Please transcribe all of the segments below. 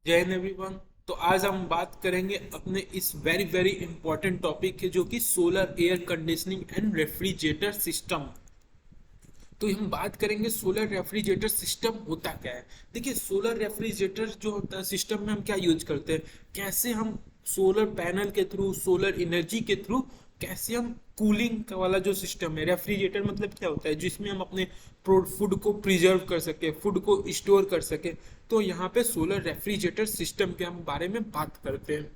जय हिंद एवरीवन। तो आज हम बात करेंगे अपने इस वेरी वेरी इंपॉर्टेंट टॉपिक के जो कि solar air conditioning and refrigerator system. तो हम बात करेंगे सोलर रेफ्रिजरेटर सिस्टम होता क्या है। देखिए, सोलर रेफ्रिजरेटर जो होता है सिस्टम में हम क्या यूज करते हैं, कैसे हम सोलर पैनल के थ्रू, सोलर एनर्जी के थ्रू कैसे हम कूलिंग वाला जो सिस्टम है, रेफ्रिजरेटर मतलब क्या होता है, जिसमें हम अपने फूड को प्रिजर्व कर सके, फूड को स्टोर कर सके। तो यहाँ पे सोलर रेफ्रिजरेटर सिस्टम के हम बारे में बात करते हैं।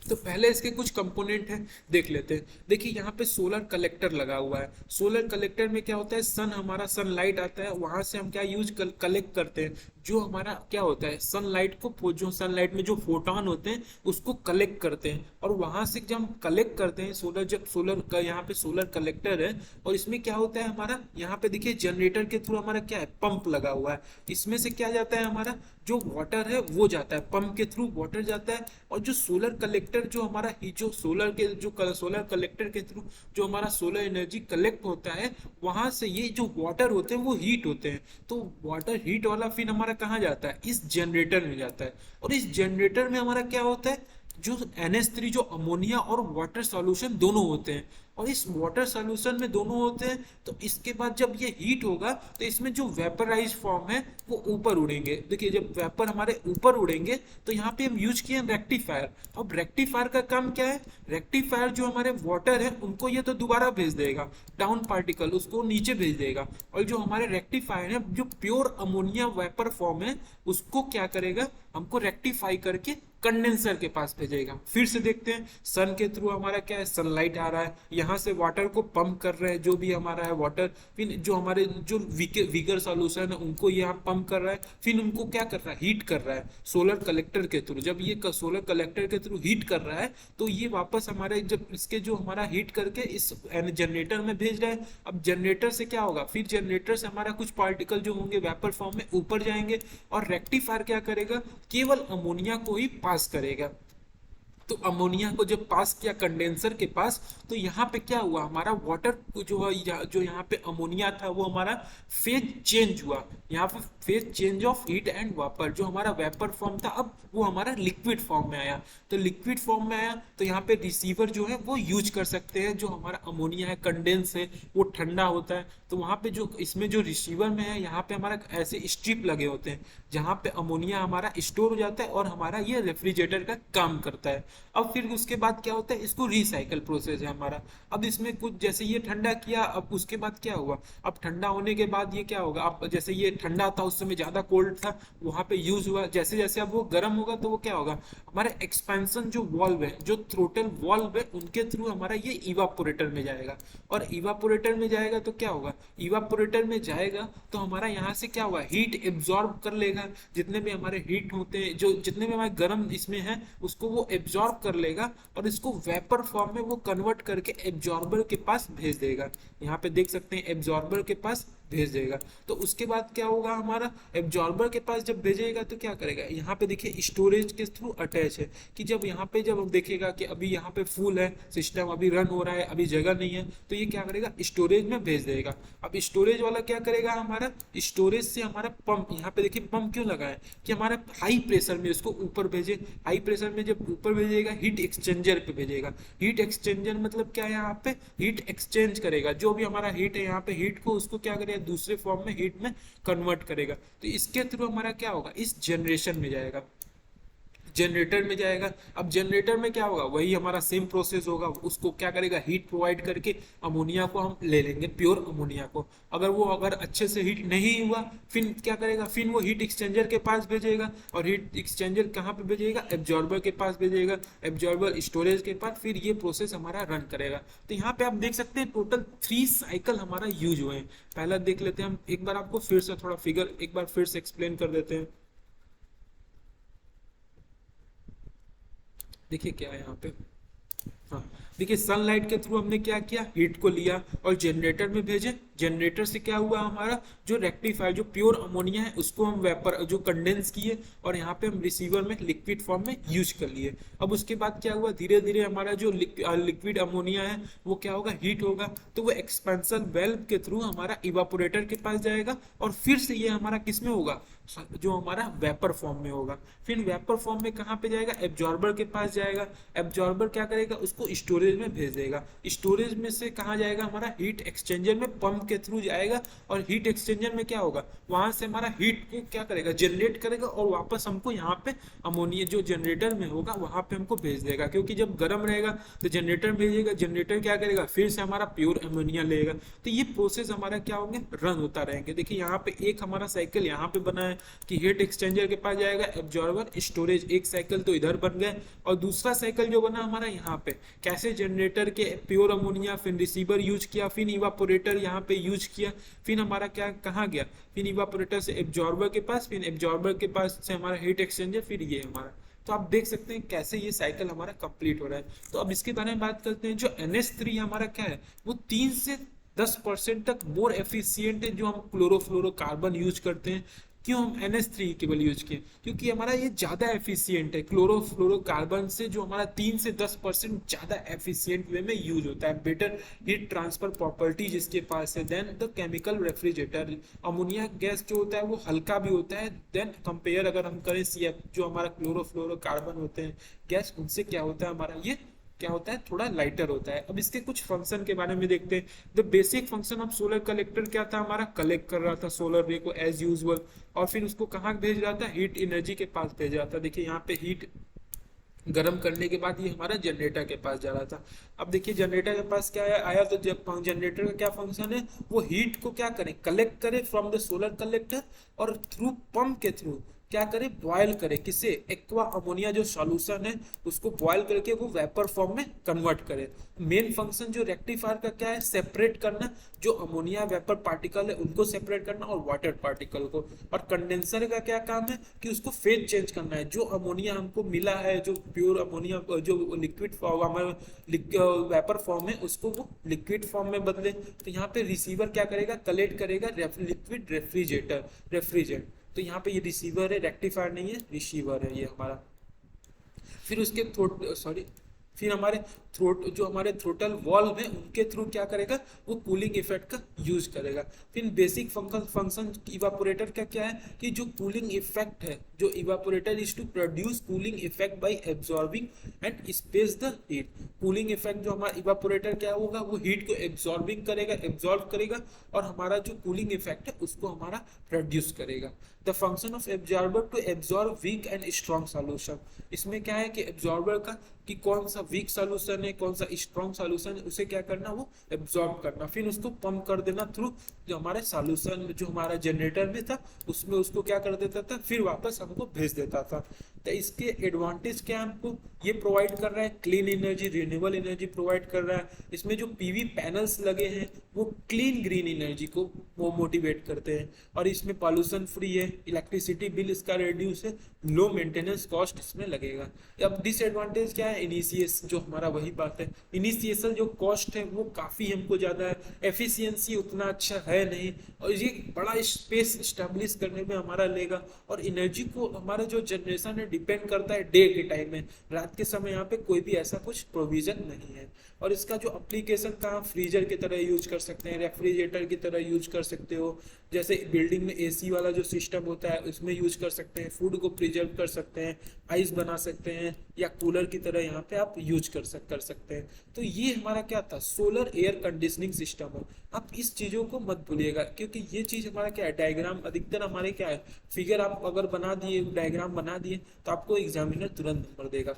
तो पहले इसके कुछ कंपोनेंट हैं, देख लेते हैं। देखिए, यहाँ पे सोलर कलेक्टर लगा हुआ है। सोलर कलेक्टर में क्या होता है, हमारा सनलाइट आता है, वहां से हम क्या कलेक्ट करते हैं। जो हमारा क्या होता है, सनलाइट को, जो सनलाइट में जो फोटोन होते हैं उसको कलेक्ट करते हैं, और वहां से जब हम कलेक्ट करते हैं जब सोलर का यहाँ पे सोलर कलेक्टर है। और इसमें क्या होता है, हमारा यहाँ पे देखिए जनरेटर के थ्रू हमारा क्या है, पंप लगा हुआ है। इसमें से क्या जाता है, हमारा जो वाटर है वो जाता है, पंप के थ्रू वाटर जाता है। और जो सोलर कलेक्टर जो हमारा जो सोलर कलेक्टर के थ्रू जो हमारा सोलर एनर्जी कलेक्ट होता है, वहां से ये जो वाटर होते हैं वो हीट होते हैं। तो वाटर हीट वाला फिर हमारा कहाँ जाता है, इस जनरेटर में जाता है। और इस जनरेटर में हमारा क्या होता है, जो NH3 जो अमोनिया और वाटर सॉल्यूशन दोनों होते हैं। और इस वाटर सॉल्यूशन में दोनों होते हैं। तो इसके बाद जब ये हीट होगा तो इसमें जो वेपराइज फॉर्म है वो ऊपर उड़ेंगे। देखिए, जब वेपर हमारे ऊपर उड़ेंगे तो यहाँ पे हम यूज किए रेक्टिफायर। अब रेक्टिफायर का काम क्या है, रेक्टिफायर जो हमारे वाटर है उनको ये तो दोबारा भेज देगा, डाउन पार्टिकल उसको नीचे भेज देगा। और जो हमारे रेक्टिफायर है, जो प्योर अमोनिया वेपर फॉर्म है, उसको क्या करेगा, हमको रेक्टिफाई करके कंडेंसर के पास भेजेगा। फिर से देखते हैं, सन के थ्रू हमारा क्या है, सनलाइट आ रहा है, यहाँ से वाटर को पंप कर रहे हैं, जो भी हमारा है वाटर। फिर जो हमारे जो विगर सॉल्यूशन है उनको यहाँ पंप कर रहा है, फिर उनको क्या कर रहा है, हीट कर रहा है सोलर कलेक्टर के थ्रू। जब ये सोलर कलेक्टर के थ्रू हीट कर रहा है तो ये वापस हमारे जब इसके जो हमारा हीट करके इस जनरेटर में भेज रहा है। अब जनरेटर से क्या होगा, फिर जनरेटर से हमारा कुछ पार्टिकल जो होंगे वेपर फॉर्म में ऊपर जाएंगे, और रेक्टिफायर क्या करेगा, केवल अमोनिया को ही पास करेगा। तो अमोनिया को जब पास किया कंडेंसर के पास, तो यहाँ पे क्या हुआ, हमारा वाटर जो है जो यहाँ पे अमोनिया था वो हमारा फेज चेंज हुआ। यहाँ पे phase change of heat and वापर, जो हमारा वेपर फॉर्म था अब वो हमारा लिक्विड फॉर्म में आया। तो लिक्विड फॉर्म में आया तो यहाँ पे रिसीवर जो है वो यूज कर सकते हैं। जो हमारा अमोनिया है, कंडेंस है, वो ठंडा होता है। तो वहाँ पे जो इसमें जो रिसीवर में है, यहाँ पे हमारा ऐसे स्ट्रिप लगे होते हैं जहाँ पे अमोनिया हमारा स्टोर हो जाता है और हमारा ये रेफ्रिजरेटर का काम करता है। अब फिर उसके बाद क्या होता है, इसको रिसाइकल प्रोसेस है हमारा। अब इसमें कुछ जैसे ये ठंडा किया, अब उसके बाद क्या हुआ, अब ठंडा होने के बाद ये क्या होगा, अब जैसे ये ठंडा था उस समय ज्यादा कोल्ड था, वहां पे यूज हुआ। जैसे जैसे अब वो गर्म होगा तो वो क्या होगा, हमारे एक्सपेंशन जो वॉल्व है, जो थ्रोटल वॉल्व है, उनके थ्रू हमारा ये इवापोरेटर में जाएगा। और इवापोरेटर में जाएगा तो क्या होगा, इवापोरेटर में जाएगा तो हमारा यहाँ से क्या हुआ, हीट एब्जॉर्ब कर लेगा। जितने भी हमारे हीट होते हैं, जो जितने भी हमारे गर्म इसमें है, उसको वो एब्जॉर्ब कर लेगा और इसको वेपर फॉर्म में वो कन्वर्ट करके एब्जॉर्बर के पास भेज देगा। यहाँ पे देख सकते हैं, एब्जॉर्बर के पास भेज देगा। तो उसके बाद क्या होगा, हमारा एब्जॉर्बर के पास जब भेजेगा तो क्या करेगा, यहाँ पे देखिए स्टोरेज के थ्रू अटैच है। कि जब यहाँ पे जब देखेगा कि अभी यहाँ पे फुल है सिस्टम, अभी रन हो रहा है, अभी जगह नहीं है, तो ये क्या करेगा, स्टोरेज में भेज देगा। अब स्टोरेज वाला क्या करेगा, हमारा स्टोरेज से हमारा पंप, यहाँ पे देखिए पंप क्यों लगा है, कि हमारा हाई प्रेशर में इसको ऊपर भेजे। हाई प्रेशर में जब ऊपर भेजेगा, हीट एक्सचेंजर पे भेजेगा। हीट एक्सचेंजर मतलब क्या है, यहाँ पे हीट एक्सचेंज करेगा। जो भी हमारा हीट है, यहाँ पे हीट को उसको क्या करेगा, दूसरे फॉर्म में हीट में कन्वर्ट करेगा। तो इसके थ्रू हमारा क्या होगा, इस जनरेशन में जाएगा, जनरेटर में जाएगा। अब जनरेटर में क्या होगा, वही हमारा सेम प्रोसेस होगा। उसको क्या करेगा, हीट प्रोवाइड करके अमोनिया को हम ले लेंगे, प्योर अमोनिया को। अगर अच्छे से हीट नहीं हुआ, फिर क्या करेगा, फिर वो हीट एक्सचेंजर के पास भेजेगा। और हीट एक्सचेंजर कहाँ पे भेजेगा, एब्जॉर्बर के पास भेजेगा, एब्जॉर्बर स्टोरेज के पास, फिर ये प्रोसेस हमारा रन करेगा। तो यहाँ पे आप देख सकते हैं टोटल 3 साइकिल हमारा यूज हुए हैं। पहला देख लेते हैं हम, एक बार आपको फिर से थोड़ा फिगर एक बार फिर से एक्सप्लेन कर देते हैं। देखिए क्या है यहाँ पे, हाँ देखिए, सनलाइट के थ्रू हमने क्या किया, हीट को लिया और जनरेटर में भेजे। जनरेटर से क्या हुआ, हमारा जो रेक्टिफायर जो प्योर अमोनिया है उसको हम वेपर जो कंडेंस किए, और यहाँ पे हम रिसीवर में लिक्विड फॉर्म में यूज कर लिए। अब उसके बाद क्या हुआ, धीरे धीरे हमारा जो लिक्विड अमोनिया है वो क्या होगा, हीट होगा। तो वो एक्सपेंशन वेल्व के थ्रू हमारा इवापोरेटर के पास जाएगा, और फिर से ये हमारा किस में होगा, जो हमारा वेपर फॉर्म में होगा। फिर वेपर फॉर्म में कहाँ पे जाएगा, एब्जॉर्बर के पास जाएगा। एब्जॉर्बर क्या करेगा, उसको स्टोरेज में भेज देगा। स्टोरेज में से कहाँ जाएगा, हमारा हीट एक्सचेंजर में पंप के थ्रू जाएगा। और हीट एक्सचेंजर में क्या होगा, वहां से हमारा हीट को क्या करेगा, जनरेट करेगा और वापस हमको यहाँ पे अमोनिया जो जनरेटर में होगा वहां पे हमको भेज देगा। क्योंकि जब गर्म रहेगा तो जनरेटर भेजेगा, जनरेटर क्या करेगा, फिर से हमारा प्योर अमोनिया लेगा। तो ये प्रोसेस हमारा क्या होंगे, रन होता रहेंगे। देखिए यहाँ पे एक हमारा साइकिल यहाँ पे बना है कि हीट एक्सचेंजर के पास जाएगा, एब्जॉर्बर, स्टोरेज, एक साइकिल तो इधर बन गए। और दूसरा साइकिल जो बना हमारा यहाँ पे, कैसे जनरेटर के प्योर अमोनिया, फिर रिसीवर यूज किया, फिर इवापोरेटर यहाँ पे यूज किया, फिर हमारा क्या कहाँ गया, फिर इवापोरेटर से एब्जॉर्बर के पास, फिर एब्जॉर्बर के पास से हमारा हीट एक्सचेंजर, फिर ये हमारा। तो आप देख सकते हैं कैसे ये साइकिल हमारा कंप्लीट हो रहा है। तो अब इसके बारे में बात करते हैं। जो NH3 हमारा क्या है, वो 3 से 10% तक मोर एफिशिएंट है। जो हम क्लोरोफ्लोरोकार्बन यूज करते हैं, क्यों हम NH3 केवल यूज किए, क्योंकि हमारा ये ज्यादा एफिशिएंट है। क्लोरोफ्लोरोकार्बन से जो हमारा 3 से 10% ज्यादा एफिशिएंट वे में यूज होता है। बेटर हीट ट्रांसफर प्रॉपर्टी जिसके पास है then the chemical refrigerator. Ammonia gas जो होता है वो हल्का भी होता है देन कंपेयर अगर हम करें CF जो हमारा क्लोरोफ्लोरोकार्बन होते हैं गैस, उनसे क्या होता है, हमारा ये क्या होता है, थोड़ा लाइटर होता है। अब इसके कुछ फंक्शन के बारे में देखते हैं। The basic function of solar collector क्या था, हमारा कलेक्ट कर रहा था सोलर रे को एज यूजुअल, और फिर उसको कहाँ भेज रहा था, हीट एनर्जी के पास भेज रहा था। देखिए यहाँ पे हीट गर्म करने के बाद ये हमारा जनरेटर के पास जा रहा था। अब देखिए जनरेटर के पास क्या आया, तो जब जनरेटर का क्या फंक्शन है, वो हीट को क्या करे, कलेक्ट करे फ्रॉम द सोलर कलेक्टर, और थ्रू पंप के थ्रू क्या करे, बॉयल करे, किसे, एक्वा अमोनिया जो सॉल्यूशन है उसको बॉयल करके वो वेपर फॉर्म में कन्वर्ट करे। मेन फंक्शन जो रेक्टिफायर का क्या है, सेपरेट करना, जो अमोनिया वेपर पार्टिकल है उनको सेपरेट करना और वाटर पार्टिकल को। और कंडेंसर का क्या काम है, कि उसको फेज चेंज करना है। जो अमोनिया हमको मिला है, जो प्योर अमोनिया जो लिक्विड फॉर्म हमारे वेपर फॉर्म है, उसको वो लिक्विड फॉर्म में बदले। तो यहाँ पे रिसीवर क्या करेगा, कलेक्ट करेगा लिक्विड रेफ्रिजरेंट। तो यहाँ पे ये रिसीवर है, रेक्टिफायर नहीं है, रिसीवर है ये हमारा। फिर उसके सॉरी फिर हमारे थ्रोट जो हमारे थ्रोटल वॉल्व है उनके थ्रू क्या करेगा, वो कूलिंग इफेक्ट का यूज करेगा। फिर बेसिक फंक्शन इवापोरेटर का क्या है, कि जो कूलिंग इफेक्ट है, जो evaporator is to produce cooling effect by absorbing and space the heat. Cooling effect जो हमारा इवापोरेटर क्या होगा, वो हीट को एब्जॉर्ब करेगा और हमारा जो कूलिंग इफेक्ट है उसको हमारा प्रोड्यूस करेगा। The function of absorber to absorb weak and strong solution. इसमें क्या है कि एब्जॉर्बर का कि कौन सा वीक सॉल्यूशन है, कौन सा स्ट्रॉन्ग सॉल्यूशन है, उसे क्या करना, वो एब्जॉर्ब करना, फिर उसको पंप कर देना थ्रू जो हमारे सॉल्यूशन जो हमारा जनरेटर में था उसमें उसको क्या कर देता था, फिर वापस हमको भेज देता था। तो इसके एडवांटेज क्या है, हमको ये प्रोवाइड कर रहा है, clean energy, renewable energy provide कर रहा है। इसमें जो पीवी पैनल्स लगे हैं वो क्लीन ग्रीन एनर्जी को वो मोटिवेट करते हैं, और इसमें पॉल्यूशन फ्री है, इलेक्ट्रिसिटी बिल इसका रिड्यूस है, लो मेंटेनेंस कॉस्ट इसमें लगेगा। अब डिसएडवांटेज क्या है, इनिशिएशन जो हमारा वही बात है, इनिशिएशन जो कॉस्ट है वो काफ़ी हमको ज़्यादा है, एफिशिएंसी उतना अच्छा है नहीं, और ये बड़ा स्पेस स्टैब्लिश करने में हमारा लेगा। और एनर्जी को हमारा जो जनरेशन है डिपेंड करता है डे के टाइम में, रात के समय यहाँ पे कोई भी ऐसा कुछ प्रोविजन नहीं है। और इसका जो एप्लीकेशन का फ्रीजर की तरह यूज कर सकते हैं, रेफ्रिजरेटर की तरह यूज कर सकते हो, जैसे बिल्डिंग में एसी वाला जो सिस्टम होता है उसमें यूज कर सकते हैं, फूड को प्रिजर्व कर सकते हैं, आइस बना सकते हैं, या कूलर की तरह यहाँ पे आप यूज कर सकते हैं। तो ये हमारा क्या था, सोलर एयर कंडीशनिंग सिस्टम है। आप इस चीज़ों को मत भूलिएगा, क्योंकि ये चीज़ हमारा क्या है, डायग्राम अधिकतर हमारे क्या है, फिगर आप अगर बना दिए, डायग्राम बना दिए तो आपको एग्जामिनर तुरंत नंबर देगा।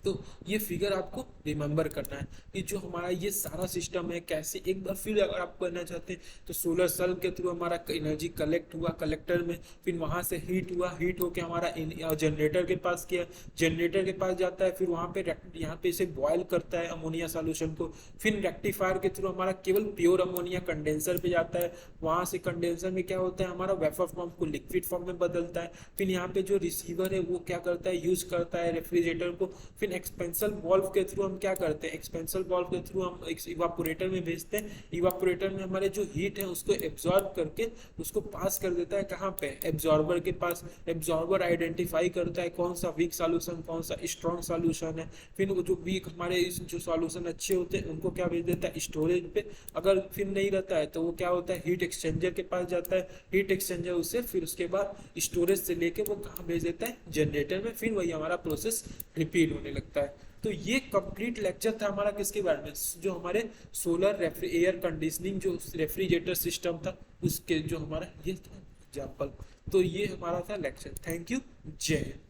तो ये फिगर आपको रिमेंबर करना है कि जो हमारा ये सारा सिस्टम है कैसे, एक बार फिर अगर आप करना चाहते हैं तो सोलर सेल के थ्रू हमारा एनर्जी कलेक्ट हुआ कलेक्टर में, फिर वहां से हीट हुआ, हीट होके हमारा जनरेटर के पास किया, जनरेटर के पास जाता है, फिर वहां पे यहाँ पे इसे बॉयल करता है अमोनिया सॉल्यूशन को, फिर रेक्टिफायर के थ्रू हमारा केवल प्योर अमोनिया कंडेंसर पे जाता है, वहां से कंडेंसर में क्या होता है, हमारा वेपर फॉर्म को लिक्विड फॉर्म में बदलता है, फिर यहाँ पे जो रिसीवर है वो क्या करता है, यूज करता है रेफ्रिजरेटर को, फिर एक्सपेंशन वाल्व के थ्रू हम क्या करते हैं, एक्सपेंशन वाल्व के थ्रू हम इवापोरेटर में भेजते हैं, इवापोरेटर में हमारे जो हीट है उसको एब्जॉर्ब करके उसको पास कर देता है कहाँ पे, एब्जॉर्बर के पास। एब्जॉर्बर आइडेंटिफाई करता है कौन सा वीक सॉल्यूशन कौन सा स्ट्रॉन्ग सॉल्यूशन है, फिर वो जो वीक हमारे जो सॉल्यूशन अच्छे होते हैं उनको क्या भेज देता है, स्टोरेज पे। अगर फिर नहीं रहता है तो वो क्या होता है, हीट एक्सचेंजर के पास जाता है, हीट एक्सचेंजर उसे फिर उसके बाद स्टोरेज से लेके वो कहाँ भेज देता है, जनरेटर में। फिर वही हमारा प्रोसेस रिपीट होने लगता है। तो ये कंप्लीट लेक्चर था हमारा किसके बारे में, जो हमारे सोलर एयर कंडीशनिंग जो रेफ्रिजरेटर सिस्टम था उसके जो हमारा ये था एग्जाम्पल। तो ये हमारा था लेक्चर। थैंक यू, जय हिंद।